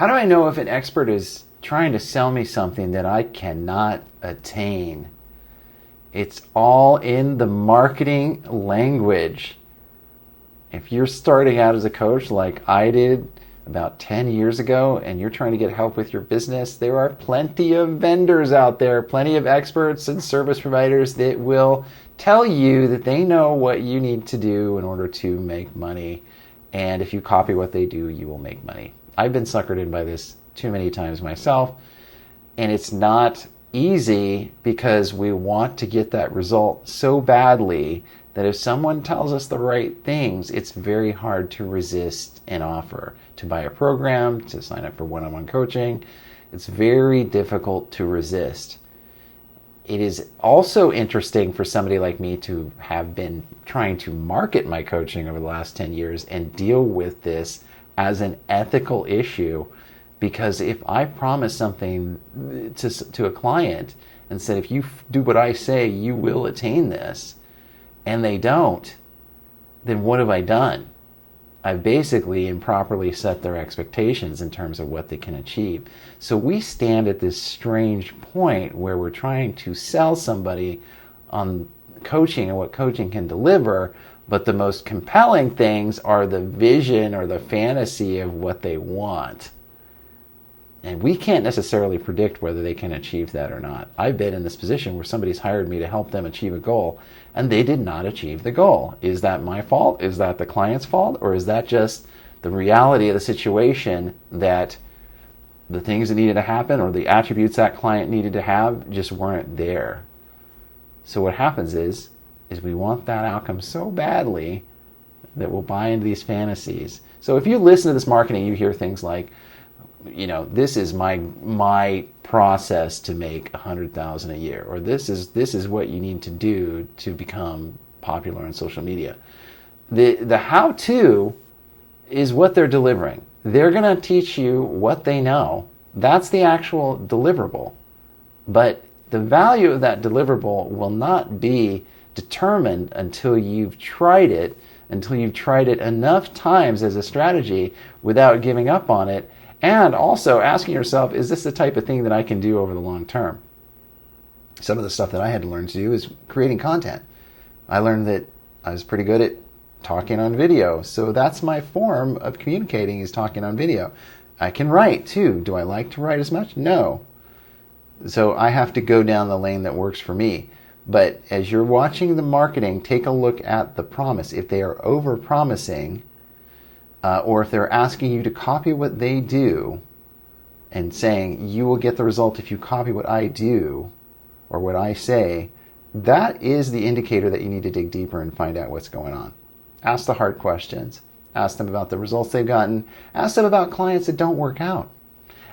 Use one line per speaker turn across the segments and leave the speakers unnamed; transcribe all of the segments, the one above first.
How do I know if an expert is trying to sell me something that I cannot attain? It's all in the marketing language. If you're starting out as a coach like I did about 10 years ago and you're trying to get help with your business, there are plenty of vendors out there, plenty of experts and service providers that will tell you that they know what you need to do in order to make money. And if you copy what they do, you will make money. I've been suckered in by this too many times myself. And it's not easy because we want to get that result so badly that if someone tells us the right things, it's very hard to resist an offer, to buy a program, to sign up for one-on-one coaching. It's very difficult to resist. It is also interesting for somebody like me to have been trying to market my coaching over the last 10 years and deal with this as an ethical issue, because if I promise something to a client and said, if you do what I say, you will attain this, and they don't, then what have I done? I've basically improperly set their expectations in terms of what they can achieve. So we stand at this strange point where we're trying to sell somebody on coaching and what coaching can deliver, but the most compelling things are the vision or the fantasy of what they want. And we can't necessarily predict whether they can achieve that or not. I've been in this position where somebody's hired me to help them achieve a goal, and they did not achieve the goal. Is that my fault? Is that the client's fault? Or is that just the reality of the situation, that the things that needed to happen or the attributes that client needed to have just weren't there? So what happens is we want that outcome so badly that we'll buy into these fantasies. So if you listen to this marketing, you hear things like, this is my process to make $100,000 a year, or this is what you need to do to become popular on social media. The how-to is what they're delivering. They're going to teach you what they know. That's the actual deliverable. But the value of that deliverable will not be determined until you've tried it enough times as a strategy without giving up on it. And also asking yourself, is this the type of thing that I can do over the long term? Some of the stuff that I had to learn to do is creating content. I learned that I was pretty good at talking on video. So that's my form of communicating, is talking on video. I can write too. Do I like to write as much? No. So I have to go down the lane that works for me. But as you're watching the marketing, take a look at the promise. If they are over-promising, or if they're asking you to copy what they do and saying, you will get the result if you copy what I do or what I say, that is the indicator that you need to dig deeper and find out what's going on. Ask the hard questions. Ask them about the results they've gotten. Ask them about clients that don't work out.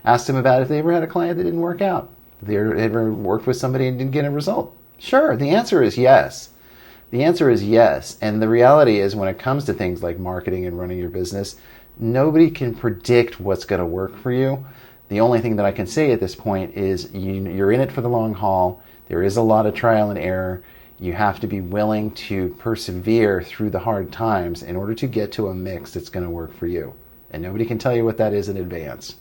Ask them about if they ever had a client that didn't work out. If they ever worked with somebody and didn't get a result. Sure, the answer is yes. The answer is yes. And the reality is, when it comes to things like marketing and running your business, nobody can predict what's going to work for you. The only thing that I can say at this point is you're in it for the long haul. There is a lot of trial and error. You have to be willing to persevere through the hard times in order to get to a mix that's going to work for you. And nobody can tell you what that is in advance.